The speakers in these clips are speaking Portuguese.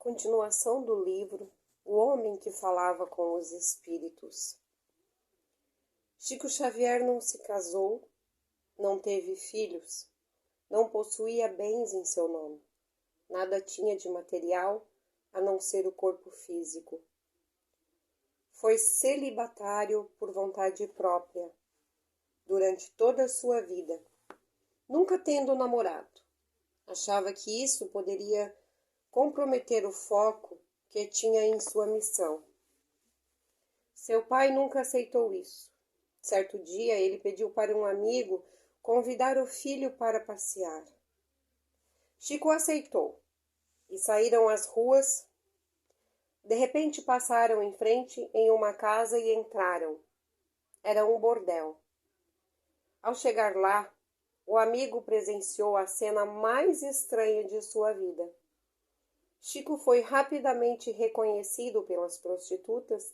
Continuação do livro O Homem que Falava com os Espíritos. Chico Xavier não se casou, não teve filhos, não possuía bens em seu nome. Nada tinha de material a não ser o corpo físico. Foi celibatário por vontade própria durante toda a sua vida, nunca tendo namorado. Achava que isso poderia comprometer o foco que tinha em sua missão. Seu pai nunca aceitou isso. Certo dia, ele pediu para um amigo convidar o filho para passear. Chico aceitou e saíram às ruas. De repente passaram em frente em uma casa e entraram. Era um bordel. Ao chegar lá, o amigo presenciou a cena mais estranha de sua vida. Chico foi rapidamente reconhecido pelas prostitutas,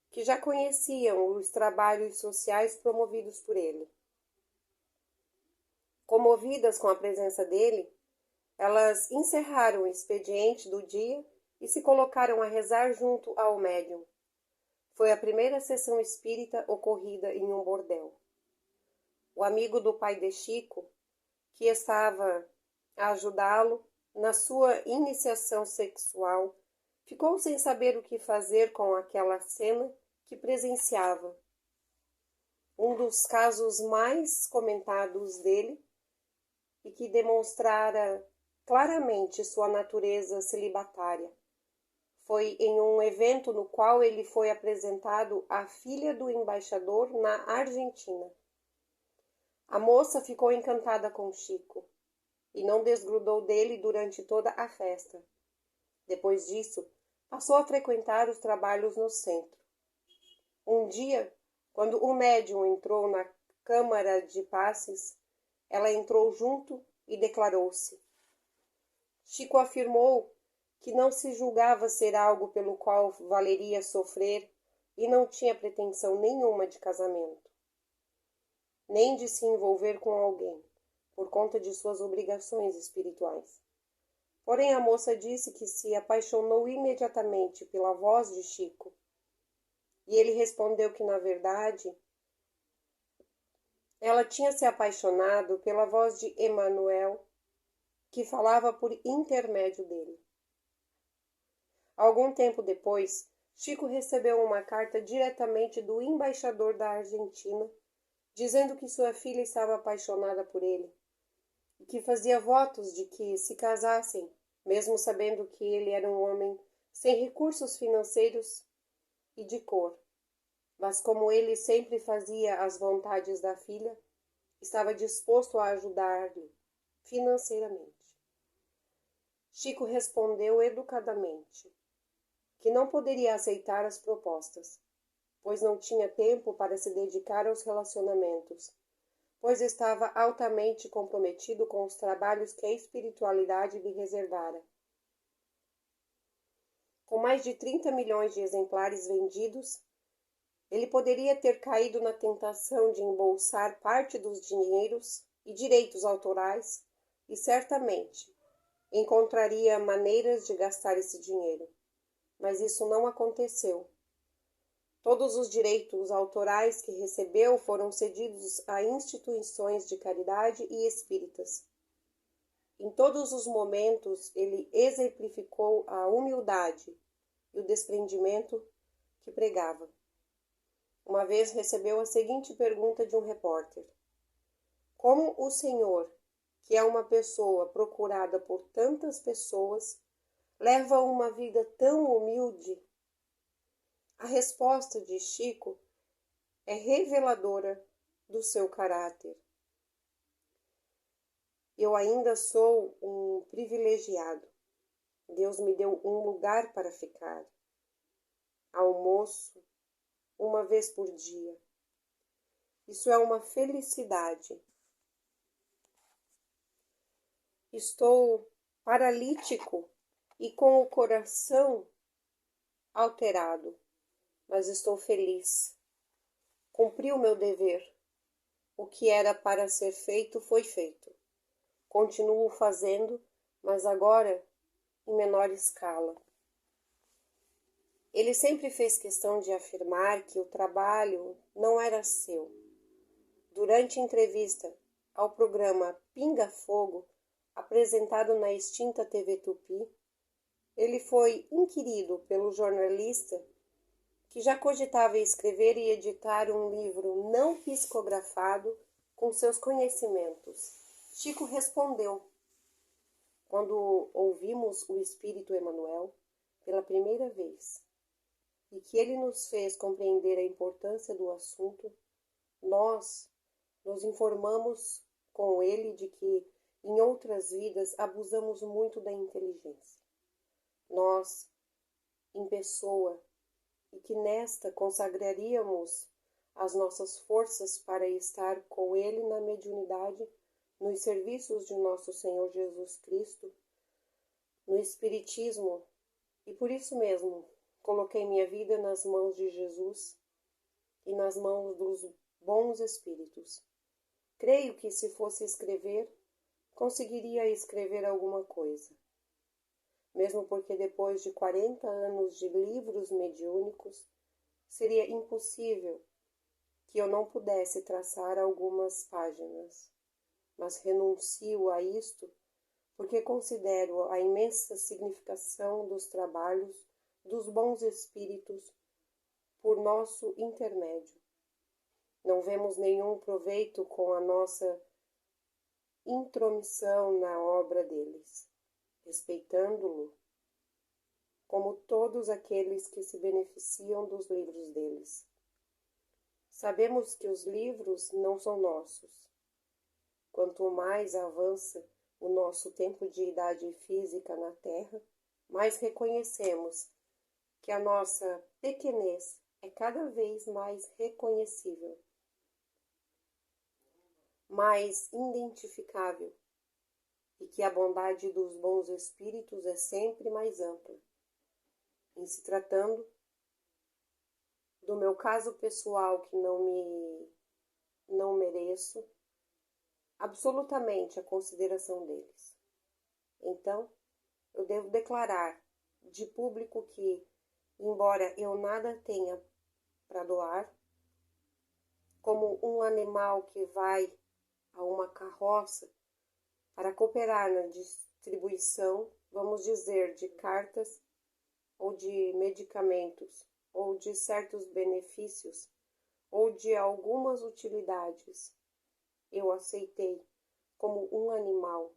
que já conheciam os trabalhos sociais promovidos por ele. Comovidas com a presença dele, elas encerraram o expediente do dia e se colocaram a rezar junto ao médium. Foi a primeira sessão espírita ocorrida em um bordel. O amigo do pai de Chico, que estava a ajudá-lo na sua iniciação sexual, ficou sem saber o que fazer com aquela cena que presenciava. Um dos casos mais comentados dele e que demonstrara claramente sua natureza celibatária foi em um evento no qual ele foi apresentado à filha do embaixador na Argentina. A moça ficou encantada com Chico e não desgrudou dele durante toda a festa. Depois disso, passou a frequentar os trabalhos no centro. Um dia, quando o médium entrou na câmara de passes, ela entrou junto e declarou-se. Chico afirmou que não se julgava ser algo pelo qual valeria sofrer e não tinha pretensão nenhuma de casamento, nem de se envolver com alguém, por conta de suas obrigações espirituais. Porém, a moça disse que se apaixonou imediatamente pela voz de Chico, e ele respondeu que, na verdade, ela tinha se apaixonado pela voz de Emanuel, que falava por intermédio dele. Algum tempo depois, Chico recebeu uma carta diretamente do embaixador da Argentina, dizendo que sua filha estava apaixonada por ele, e que fazia votos de que se casassem, mesmo sabendo que ele era um homem sem recursos financeiros e de cor. Mas como ele sempre fazia as vontades da filha, estava disposto a ajudar-lhe financeiramente. Chico respondeu educadamente que não poderia aceitar as propostas, pois não tinha tempo para se dedicar aos relacionamentos, pois estava altamente comprometido com os trabalhos que a espiritualidade lhe reservara. Com mais de 30 milhões de exemplares vendidos, ele poderia ter caído na tentação de embolsar parte dos dinheiros e direitos autorais e certamente encontraria maneiras de gastar esse dinheiro. Mas isso não aconteceu. Todos os direitos autorais que recebeu foram cedidos a instituições de caridade e espíritas. Em todos os momentos, ele exemplificou a humildade e o desprendimento que pregava. Uma vez recebeu a seguinte pergunta de um repórter: como o senhor, que é uma pessoa procurada por tantas pessoas, leva uma vida tão humilde? A resposta de Chico é reveladora do seu caráter. Eu ainda sou um privilegiado. Deus me deu um lugar para ficar. Almoço uma vez por dia. Isso é uma felicidade. Estou paralítico e com o coração alterado, mas estou feliz. Cumpri o meu dever. O que era para ser feito foi feito. Continuo fazendo, mas agora em menor escala. Ele sempre fez questão de afirmar que o trabalho não era seu. Durante entrevista ao programa Pinga Fogo, apresentado na extinta TV Tupi, ele foi inquirido pelo jornalista que já cogitava escrever e editar um livro não psicografado com seus conhecimentos. Chico respondeu: quando ouvimos o Espírito Emmanuel pela primeira vez e que ele nos fez compreender a importância do assunto, nós nos informamos com ele de que em outras vidas abusamos muito da inteligência. Nós, em pessoa, e que nesta consagraríamos as nossas forças para estar com ele na mediunidade, nos serviços de nosso Senhor Jesus Cristo, no Espiritismo, e por isso mesmo coloquei minha vida nas mãos de Jesus e nas mãos dos bons espíritos. Creio que se fosse escrever, conseguiria escrever alguma coisa. Mesmo porque depois de 40 anos de livros mediúnicos, seria impossível que eu não pudesse traçar algumas páginas. Mas renuncio a isto porque considero a imensa significação dos trabalhos dos bons espíritos por nosso intermédio. Não vemos nenhum proveito com a nossa intromissão na obra deles, respeitando-lo como todos aqueles que se beneficiam dos livros deles. Sabemos que os livros não são nossos. Quanto mais avança o nosso tempo de idade física na Terra, mais reconhecemos que a nossa pequenez é cada vez mais reconhecível, mais identificável, e que a bondade dos bons espíritos é sempre mais ampla. Em se tratando do meu caso pessoal, que não mereço absolutamente a consideração deles. Então, eu devo declarar de público que, embora eu nada tenha para doar, como um animal que vai a uma carroça para cooperar na distribuição, vamos dizer, de cartas ou de medicamentos, ou de certos benefícios, ou de algumas utilidades, eu aceitei como um animal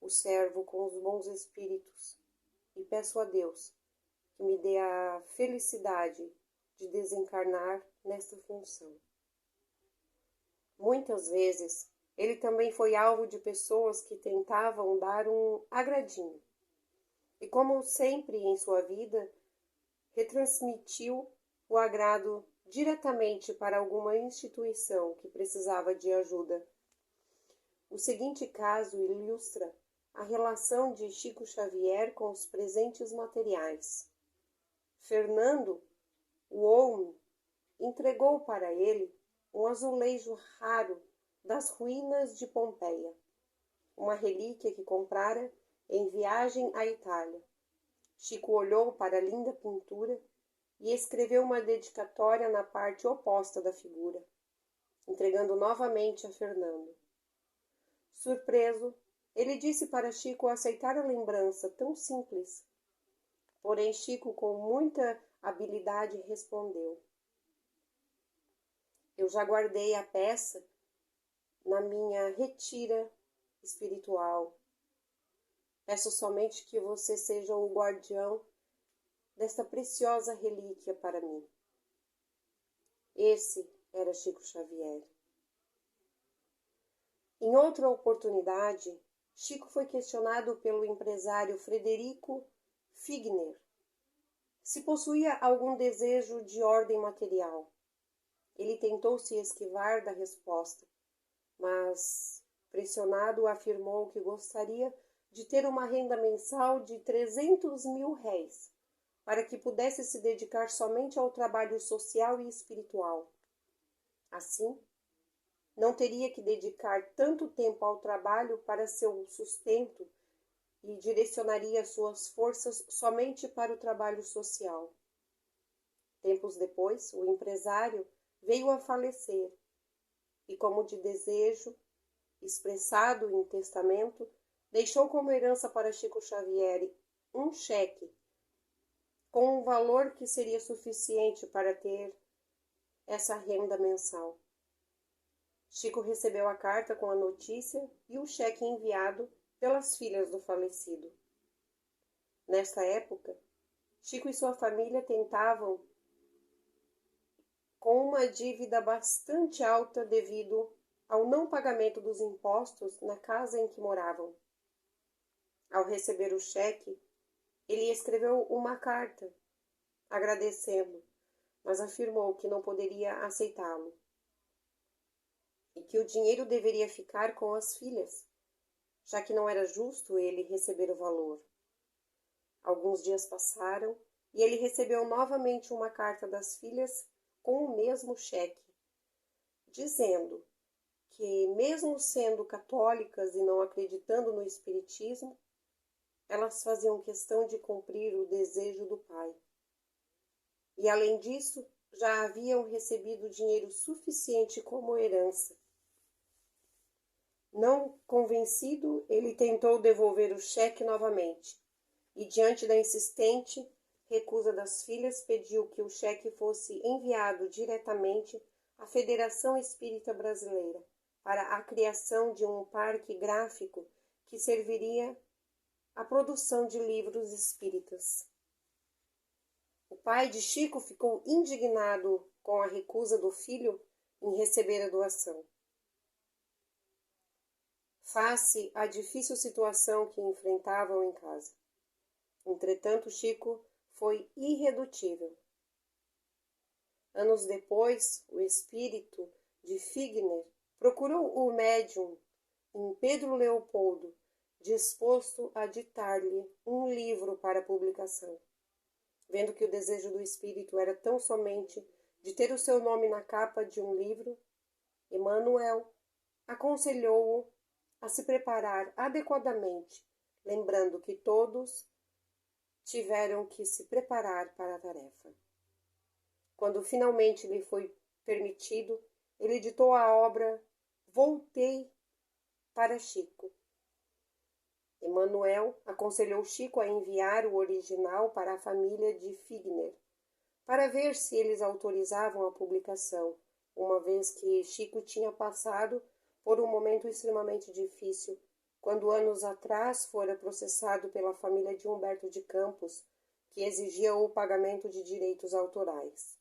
o servo com os bons espíritos e peço a Deus que me dê a felicidade de desencarnar nesta função. Muitas vezes, ele também foi alvo de pessoas que tentavam dar um agradinho. E como sempre em sua vida, retransmitiu o agrado diretamente para alguma instituição que precisava de ajuda. O seguinte caso ilustra a relação de Chico Xavier com os presentes materiais. Fernando, o Olme, entregou para ele um azulejo raro das ruínas de Pompeia, uma relíquia que comprara em viagem à Itália. Chico olhou para a linda pintura e escreveu uma dedicatória na parte oposta da figura, entregando novamente a Fernando. Surpreso, ele disse para Chico aceitar a lembrança tão simples. Porém, Chico, com muita habilidade, respondeu: eu já guardei a peça na minha retira espiritual. Peço somente que você seja o guardião desta preciosa relíquia para mim. Esse era Chico Xavier. Em outra oportunidade, Chico foi questionado pelo empresário Frederico Figner se possuía algum desejo de ordem material. Ele tentou se esquivar da resposta, mas, pressionado, afirmou que gostaria de ter uma renda mensal de 300.000 réis, para que pudesse se dedicar somente ao trabalho social e espiritual. Assim, não teria que dedicar tanto tempo ao trabalho para seu sustento e direcionaria suas forças somente para o trabalho social. Tempos depois, o empresário veio a falecer e, como de desejo, expressado em testamento, deixou como herança para Chico Xavier um cheque com um valor que seria suficiente para ter essa renda mensal. Chico recebeu a carta com a notícia e o cheque enviado pelas filhas do falecido. Nesta época, Chico e sua família tentavam com uma dívida bastante alta devido ao não pagamento dos impostos na casa em que moravam. Ao receber o cheque, ele escreveu uma carta agradecendo, mas afirmou que não poderia aceitá-lo e que o dinheiro deveria ficar com as filhas, já que não era justo ele receber o valor. Alguns dias passaram e ele recebeu novamente uma carta das filhas com o mesmo cheque, dizendo que, mesmo sendo católicas e não acreditando no espiritismo, elas faziam questão de cumprir o desejo do pai. E, além disso, já haviam recebido dinheiro suficiente como herança. Não convencido, ele tentou devolver o cheque novamente e, diante da insistente recusa das filhas, pediu que o cheque fosse enviado diretamente à Federação Espírita Brasileira para a criação de um parque gráfico que serviria à produção de livros espíritas. O pai de Chico ficou indignado com a recusa do filho em receber a doação. Face à difícil situação que enfrentavam em casa. Entretanto, Chico foi irredutível. Anos depois, o espírito de Figner procurou o médium em Pedro Leopoldo, disposto a ditar-lhe um livro para publicação. Vendo que o desejo do espírito era tão somente de ter o seu nome na capa de um livro, Emmanuel aconselhou-o a se preparar adequadamente, lembrando que todos tiveram que se preparar para a tarefa. Quando finalmente lhe foi permitido, ele ditou a obra Voltei para Chico. Emmanuel aconselhou Chico a enviar o original para a família de Figner, para ver se eles autorizavam a publicação, uma vez que Chico tinha passado por um momento extremamente difícil, quando anos atrás fora processado pela família de Humberto de Campos, que exigia o pagamento de direitos autorais.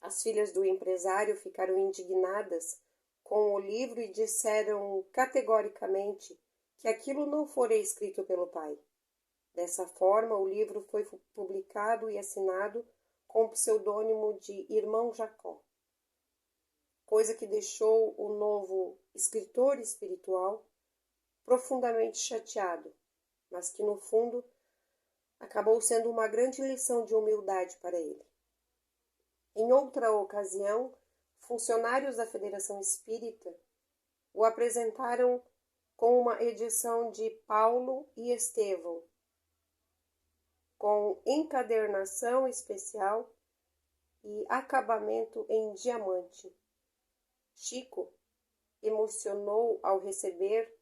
As filhas do empresário ficaram indignadas com o livro e disseram categoricamente que aquilo não fora escrito pelo pai. Dessa forma, o livro foi publicado e assinado com o pseudônimo de Irmão Jacó, coisa que deixou o novo escritor espiritual profundamente chateado, mas que, no fundo, acabou sendo uma grande lição de humildade para ele. Em outra ocasião, funcionários da Federação Espírita o apresentaram com uma edição de Paulo e Estevão, com encadernação especial e acabamento em diamante. Chico emocionou ao receber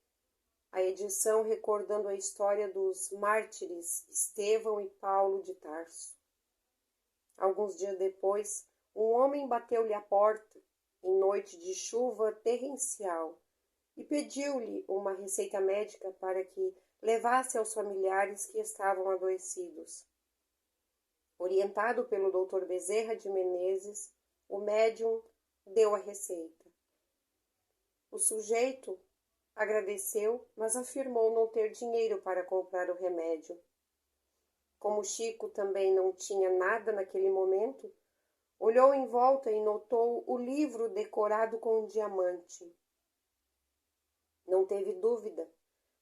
a edição, recordando a história dos mártires Estevão e Paulo de Tarso. Alguns dias depois, um homem bateu-lhe à porta, em noite de chuva torrencial, e pediu-lhe uma receita médica para que levasse aos familiares que estavam adoecidos. Orientado pelo Dr. Bezerra de Menezes, o médium deu a receita. O sujeito agradeceu, mas afirmou não ter dinheiro para comprar o remédio. Como Chico também não tinha nada naquele momento, olhou em volta e notou o livro decorado com um diamante. Não teve dúvida,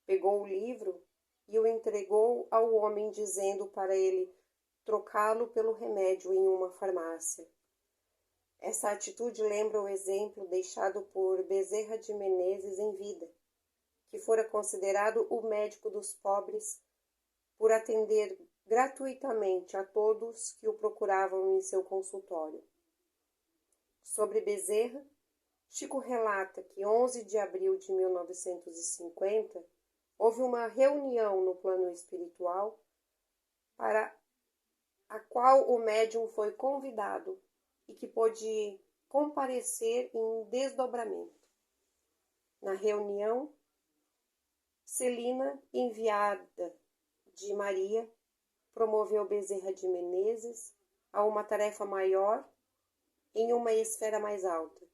pegou o livro e o entregou ao homem, dizendo para ele trocá-lo pelo remédio em uma farmácia. Essa atitude lembra o exemplo deixado por Bezerra de Menezes em vida, que fora considerado o médico dos pobres por atender gratuitamente a todos que o procuravam em seu consultório. Sobre Bezerra, Chico relata que 11 de abril de 1950 houve uma reunião no plano espiritual para a qual o médium foi convidado e que pôde comparecer em desdobramento. Na reunião, Celina, enviada de Maria, promoveu Bezerra de Menezes a uma tarefa maior em uma esfera mais alta.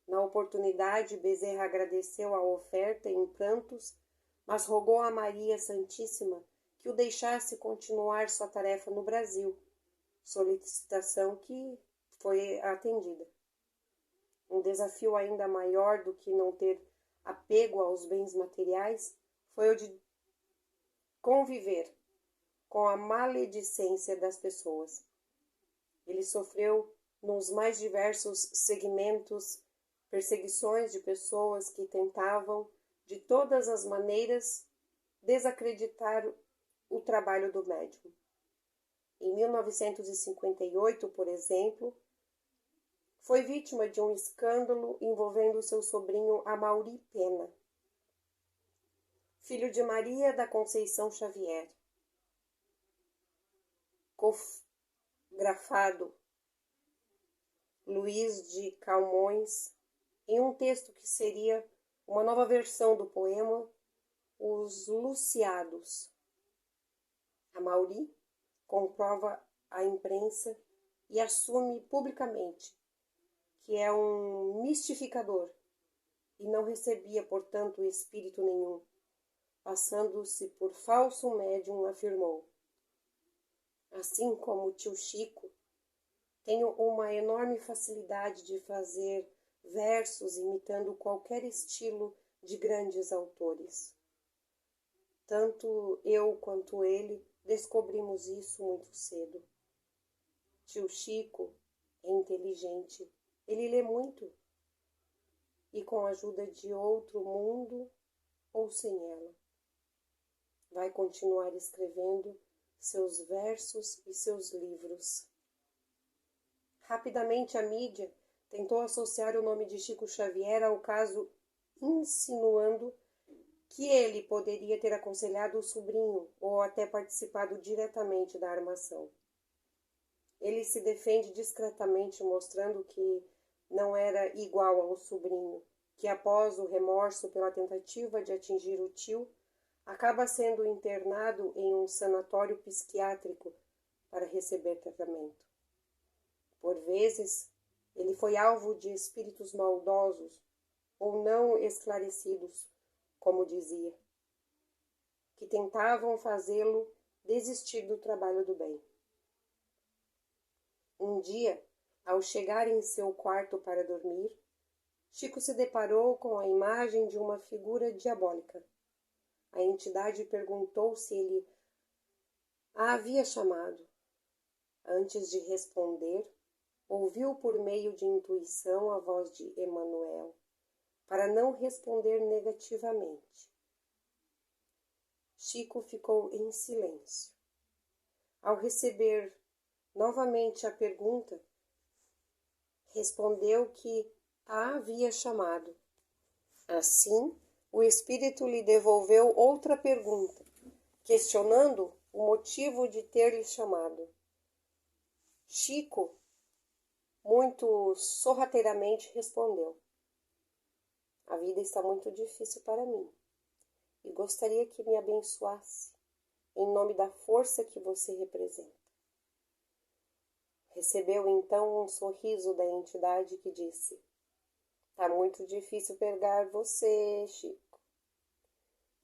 Na oportunidade, Bezerra agradeceu a oferta em prantos, mas rogou a Maria Santíssima que o deixasse continuar sua tarefa no Brasil, solicitação que foi atendida. Um desafio ainda maior do que não ter apego aos bens materiais foi o de conviver com a maledicência das pessoas. Ele sofreu nos mais diversos segmentos perseguições de pessoas que tentavam, de todas as maneiras, desacreditar o trabalho do médium. Em 1958, por exemplo, foi vítima de um escândalo envolvendo seu sobrinho Amaury Pena, filho de Maria da Conceição Xavier, cofrafado Luís de Camões, em um texto que seria uma nova versão do poema Os Luciados. Amaury comprova à imprensa e assume publicamente que é um mistificador e não recebia, portanto, espírito nenhum. Passando-se por falso médium, afirmou: assim como o tio Chico, tenho uma enorme facilidade de fazer versos imitando qualquer estilo de grandes autores. Tanto eu quanto ele descobrimos isso muito cedo. Tio Chico é inteligente, ele lê muito, e com a ajuda de outro mundo ou sem ela, vai continuar escrevendo seus versos e seus livros. Rapidamente a mídia tentou associar o nome de Chico Xavier ao caso, insinuando que ele poderia ter aconselhado o sobrinho ou até participado diretamente da armação. Ele se defende discretamente, mostrando que não era igual ao sobrinho, que após o remorso pela tentativa de atingir o tio, acaba sendo internado em um sanatório psiquiátrico para receber tratamento. Por vezes, ele foi alvo de espíritos maldosos ou não esclarecidos, como dizia, que tentavam fazê-lo desistir do trabalho do bem. Um dia, ao chegar em seu quarto para dormir, Chico se deparou com a imagem de uma figura diabólica. A entidade perguntou se ele a havia chamado. Antes de responder, ouviu por meio de intuição a voz de Emanuel, para não responder negativamente. Chico ficou em silêncio. Ao receber novamente a pergunta, respondeu que a havia chamado. Assim, o espírito lhe devolveu outra pergunta, questionando o motivo de ter lhe chamado. Chico, muito sorrateiramente, respondeu: a vida está muito difícil para mim e gostaria que me abençoasse em nome da força que você representa. Recebeu então um sorriso da entidade que disse: tá muito difícil pegar você, Chico.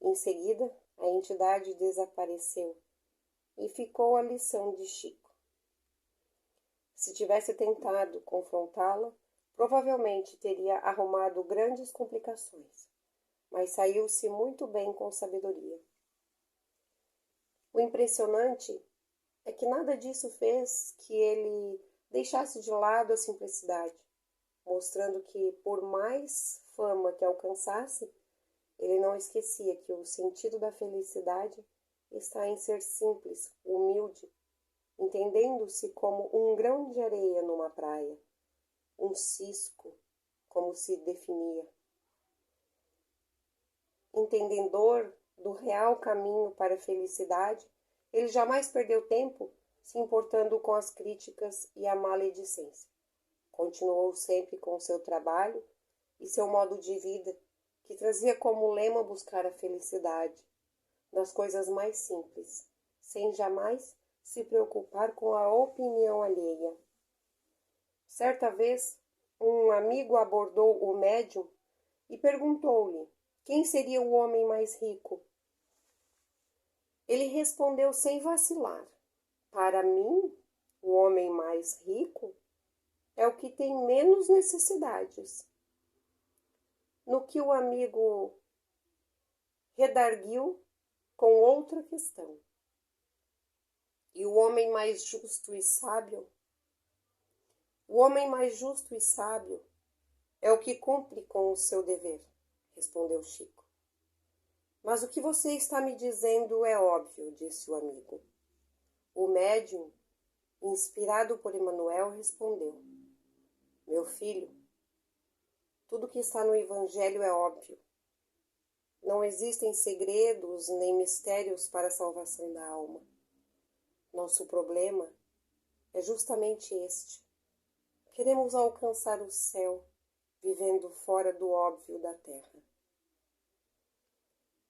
Em seguida, a entidade desapareceu e ficou a lição de Chico. Se tivesse tentado confrontá-la, provavelmente teria arrumado grandes complicações, mas saiu-se muito bem com sabedoria. O impressionante é que nada disso fez que ele deixasse de lado a simplicidade, mostrando que, por mais fama que alcançasse, Ele não esquecia que o sentido da felicidade está em ser simples, humilde, entendendo-se como um grão de areia numa praia, um cisco, como se definia. Entendedor do real caminho para a felicidade, ele jamais perdeu tempo se importando com as críticas e a maledicência. Continuou sempre com seu trabalho e seu modo de vida, que trazia como lema buscar a felicidade nas coisas mais simples, sem jamais se preocupar com a opinião alheia. Certa vez, um amigo abordou o médium e perguntou-lhe quem seria o homem mais rico. Ele respondeu sem vacilar: para mim, o homem mais rico é o que tem menos necessidades. No que o amigo redarguiu com outra questão: e o homem mais justo e sábio? O homem mais justo e sábio é o que cumpre com o seu dever, respondeu Chico. Mas o que você está me dizendo é óbvio, disse o amigo. O médium, inspirado por Emmanuel, respondeu: meu filho, tudo que está no Evangelho é óbvio. Não existem segredos nem mistérios para a salvação da alma. Nosso problema é justamente este. Queremos alcançar o céu, vivendo fora do óbvio da terra.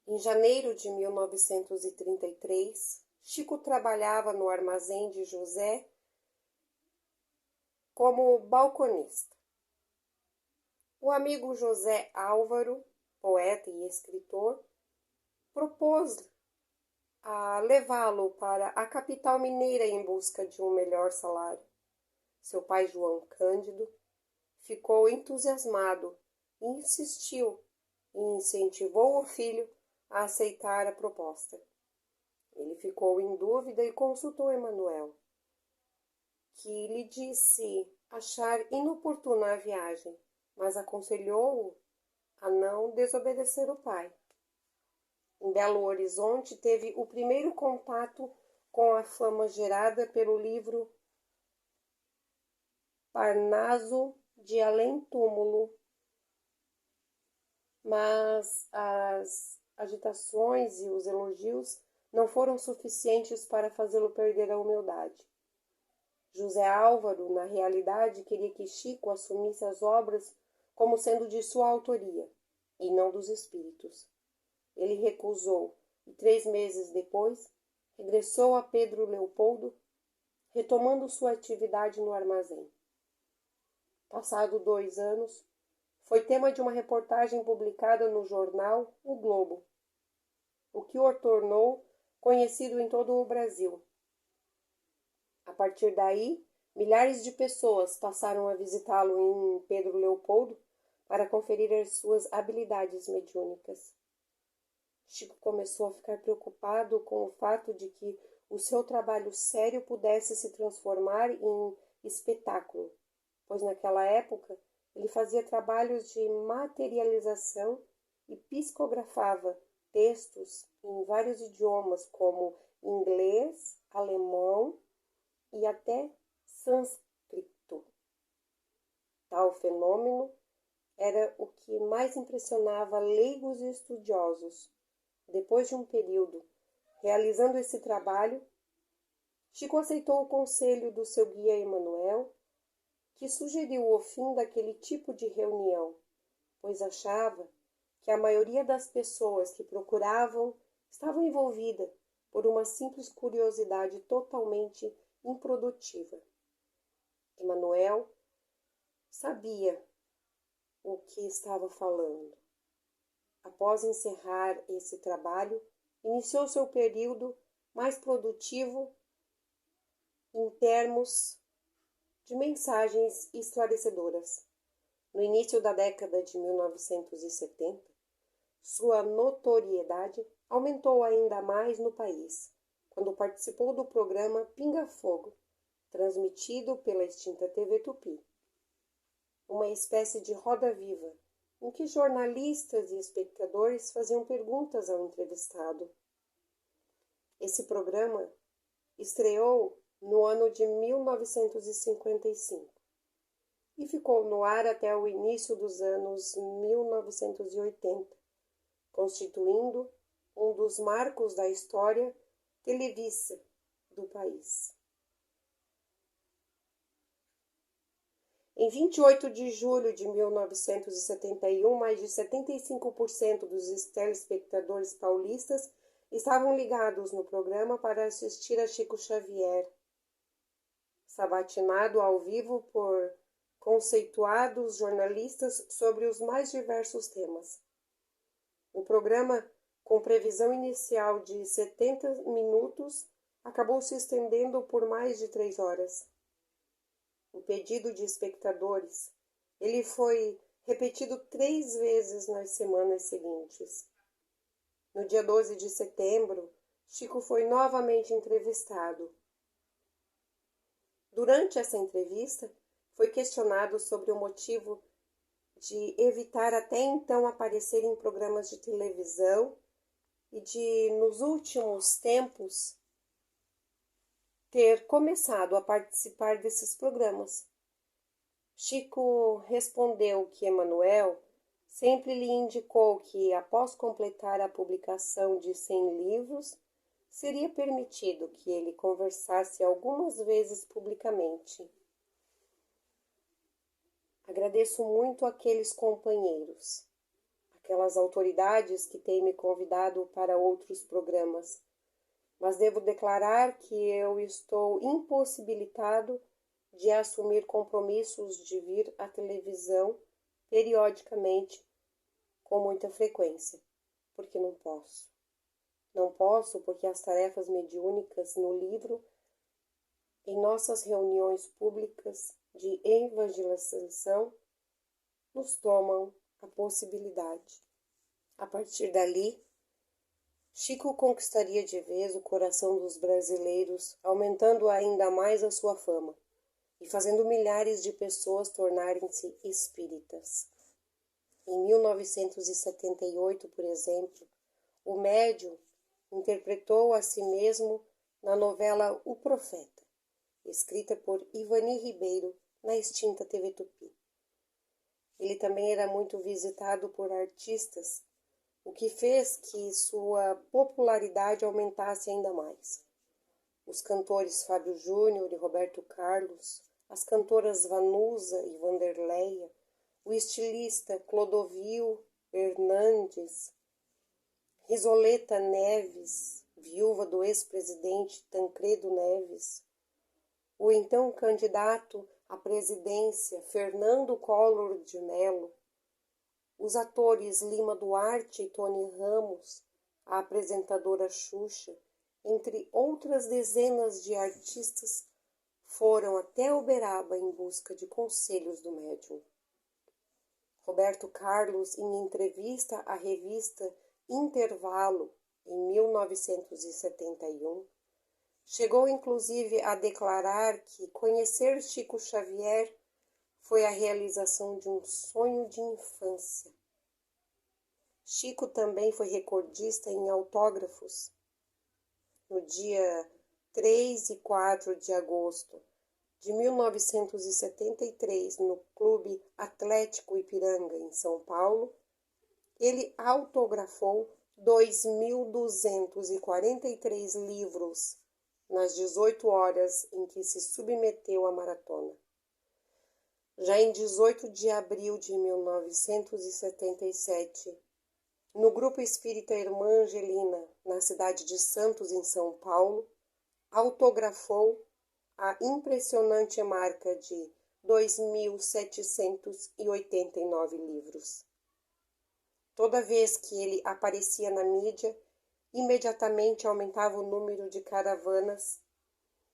Em janeiro de 1933, Chico trabalhava no armazém de José como balconista. O amigo José Álvaro, poeta e escritor, propôs a levá-lo para a capital mineira em busca de um melhor salário. Seu pai João Cândido ficou entusiasmado e insistiu e incentivou o filho a aceitar a proposta. Ele ficou em dúvida e consultou Emmanuel, que lhe disse achar inoportuna a viagem, mas aconselhou-o a não desobedecer o pai. Em Belo Horizonte teve o primeiro contato com a fama gerada pelo livro Parnaso de Além Túmulo, mas as agitações e os elogios não foram suficientes para fazê-lo perder a humildade. José Álvaro, na realidade, queria que Chico assumisse as obras como sendo de sua autoria, e não dos espíritos. Ele recusou, e 3 meses depois, regressou a Pedro Leopoldo, retomando sua atividade no armazém. Passado 2 anos, foi tema de uma reportagem publicada no jornal O Globo, o que o tornou conhecido em todo o Brasil. A partir daí, milhares de pessoas passaram a visitá-lo em Pedro Leopoldo para conferir as suas habilidades mediúnicas. Chico começou a ficar preocupado com o fato de que o seu trabalho sério pudesse se transformar em espetáculo, pois naquela época ele fazia trabalhos de materialização e psicografava textos em vários idiomas, como inglês, alemão e até sânscrito. Tal fenômeno era o que mais impressionava leigos e estudiosos. Depois de um período realizando esse trabalho, Chico aceitou o conselho do seu guia Emmanuel, que sugeriu o fim daquele tipo de reunião, pois achava que a maioria das pessoas que procuravam estavam envolvidas por uma simples curiosidade totalmente improdutiva. Emmanuel sabia o que estava falando. Após encerrar esse trabalho, iniciou seu período mais produtivo em termos de mensagens esclarecedoras. No início da década de 1970, sua notoriedade aumentou ainda mais no país, quando participou do programa Pinga Fogo, transmitido pela extinta TV Tupi. Uma espécie de roda viva, em que jornalistas e espectadores faziam perguntas ao entrevistado. Esse programa estreou no ano de 1955 e ficou no ar até o início dos anos 1980, constituindo um dos marcos da história televisa do país. Em 28 de julho de 1971, mais de 75% dos telespectadores paulistas estavam ligados no programa para assistir a Chico Xavier, sabatinado ao vivo por conceituados jornalistas sobre os mais diversos temas. O programa, com previsão inicial de 70 minutos, acabou se estendendo por mais de 3 horas. O pedido de espectadores, ele foi repetido 3 vezes nas semanas seguintes. No dia 12 de setembro, Chico foi novamente entrevistado. Durante essa entrevista, foi questionado sobre o motivo de evitar até então aparecer em programas de televisão e de, nos últimos tempos, ter começado a participar desses programas. Chico respondeu que Emanuel sempre lhe indicou que, após completar a publicação de 100 livros, seria permitido que ele conversasse algumas vezes publicamente. Agradeço muito àqueles companheiros, aquelas autoridades que têm me convidado para outros programas, mas devo declarar que eu estou impossibilitado de assumir compromissos de vir à televisão periodicamente, com muita frequência, porque não posso. Não posso porque as tarefas mediúnicas no livro, em nossas reuniões públicas de evangelização, nos tomam a possibilidade. A partir dali, Chico conquistaria de vez o coração dos brasileiros, aumentando ainda mais a sua fama e fazendo milhares de pessoas tornarem-se espíritas. Em 1978, por exemplo, o médium interpretou a si mesmo na novela O Profeta, escrita por Ivani Ribeiro na extinta TV Tupi. Ele também era muito visitado por artistas, o que fez que sua popularidade aumentasse ainda mais. Os cantores Fábio Júnior e Roberto Carlos, as cantoras Vanusa e Vanderleia, o estilista Clodovil Hernandes, Risoleta Neves, viúva do ex-presidente Tancredo Neves, o então candidato à presidência Fernando Collor de Mello, os atores Lima Duarte e Tony Ramos, a apresentadora Xuxa, entre outras dezenas de artistas, foram até Uberaba em busca de conselhos do médium. Roberto Carlos, em entrevista à revista Intervalo, em 1971, chegou inclusive a declarar que conhecer Chico Xavier foi a realização de um sonho de infância. Chico também foi recordista em autógrafos. No dia 3 e 4 de agosto de 1973, no Clube Atlético Ipiranga, em São Paulo, ele autografou 2.243 livros nas 18 horas em que se submeteu à maratona. Já em 18 de abril de 1977, no Grupo Espírita Irmã Angelina, na cidade de Santos, em São Paulo, autografou a impressionante marca de 2.789 livros. Toda vez que ele aparecia na mídia, imediatamente aumentava o número de caravanas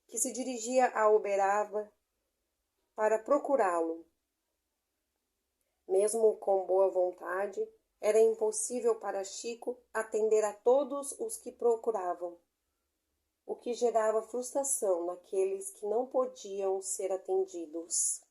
que se dirigia a Uberaba para procurá-lo. Mesmo com boa vontade, era impossível para Chico atender a todos os que procuravam, o que gerava frustração naqueles que não podiam ser atendidos.